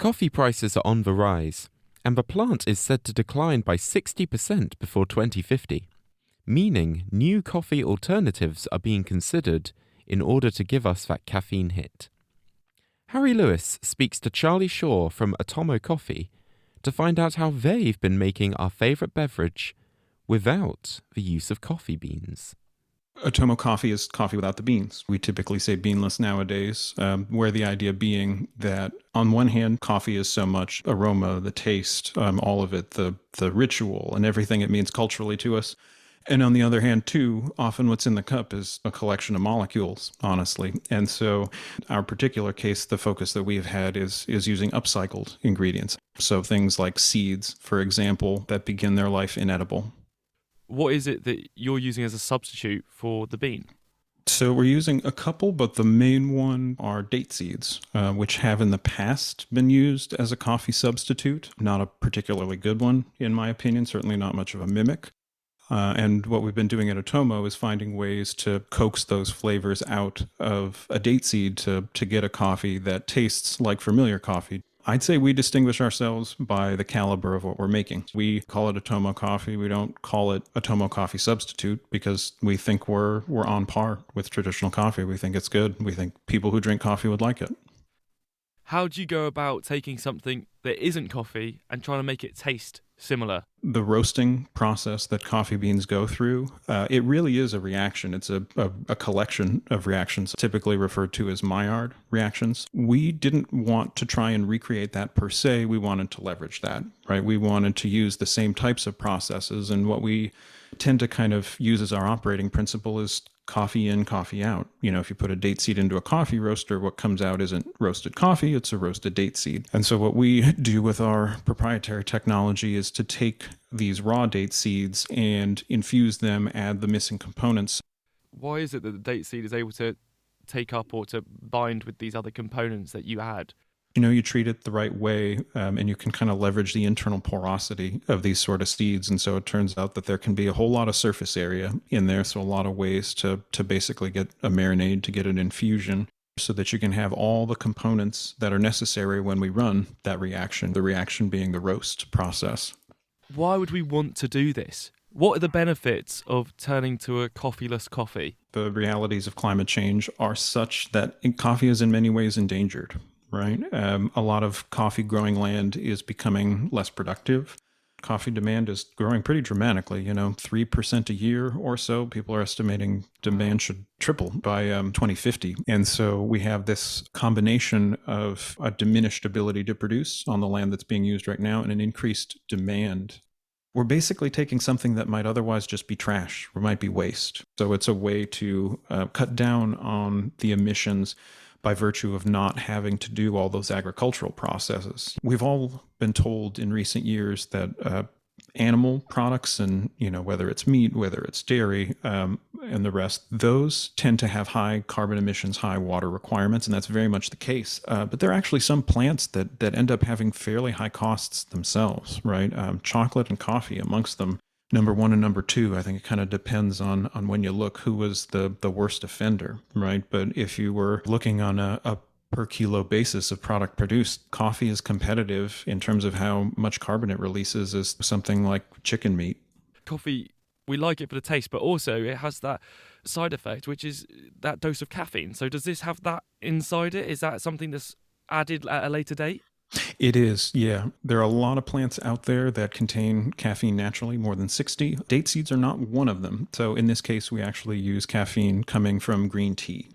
Coffee prices are on the rise, and the plant is said to decline by 60% before 2050, meaning new coffee alternatives are being considered in order to give us that caffeine hit. Harry Lewis speaks to Charlie Shaw from Atomo Coffee to find out how they've been making our favourite beverage without the use of coffee beans. Atomo coffee is coffee without the beans. We typically say beanless nowadays, where the idea being that on one hand, coffee is so much aroma, the taste, all of it, the ritual and everything it means culturally to us. And on the other hand, too, often what's in the cup is a collection of molecules, honestly. And so our particular case, the focus that we've had is using upcycled ingredients. So things like seeds, for example, that begin their life inedible. What is it that you're using as a substitute for the bean? So we're using a couple, but the main one are date seeds, which have in the past been used as a coffee substitute. Not a particularly good one, in my opinion, certainly not much of a mimic. And what we've been doing at Atomo is finding ways to coax those flavors out of a date seed to get a coffee that tastes like familiar coffee. I'd say we distinguish ourselves by the caliber of what we're making. We call it Atomo coffee. We don't call it Atomo coffee substitute because we think we're on par with traditional coffee. We think it's good. We think people who drink coffee would like it. How do you go about taking something that isn't coffee and trying to make it taste similar? The roasting process that coffee beans go through, it really is a reaction. It's a collection of reactions, typically referred to as Maillard reactions. We didn't want to try and recreate that per se. We wanted to leverage that, right? We wanted to use the same types of processes. And what we tend to kind of use as our operating principle is coffee in, coffee out. You know, if you put a date seed into a coffee roaster, what comes out isn't roasted coffee, it's a roasted date seed. And so what we do with our proprietary technology is to take these raw date seeds and infuse them, add the missing components. Why is it that the date seed is able to take up or to bind with these other components that you add? You know, you treat it the right way, and you can kind of leverage the internal porosity of these sort of seeds. And so it turns out that there can be a whole lot of surface area in there. So a lot of ways to basically get a marinade, to get an infusion, so that you can have all the components that are necessary when we run that reaction, the reaction being the roast process. Why would we want to do this? What are the benefits of turning to a coffeeless coffee? The realities of climate change are such that coffee is in many ways endangered. Right? A lot of coffee growing land is becoming less productive. Coffee demand is growing pretty dramatically, 3% a year or so. People are estimating demand should triple by 2050. And so we have this combination of a diminished ability to produce on the land that's being used right now and an increased demand. We're basically taking something that might otherwise just be trash or might be waste. So it's a way to cut down on the emissions by virtue of not having to do all those agricultural processes. We've all been told in recent years that animal products and, whether it's meat, whether it's dairy, and the rest, those tend to have high carbon emissions, high water requirements, and that's very much the case. But there are actually some plants that end up having fairly high costs themselves, right? Chocolate and coffee amongst them. Number one and number two, I think it kind of depends on when you look who was the worst offender, right? But if you were looking on a per kilo basis of product produced, coffee is competitive in terms of how much carbon it releases as something like chicken meat. Coffee, we like it for the taste, but also it has that side effect, which is that dose of caffeine. So does this have that inside it? Is that something that's added at a later date? It is, yeah. There are a lot of plants out there that contain caffeine naturally, more than 60. Date seeds are not one of them. So in this case, we actually use caffeine coming from green tea.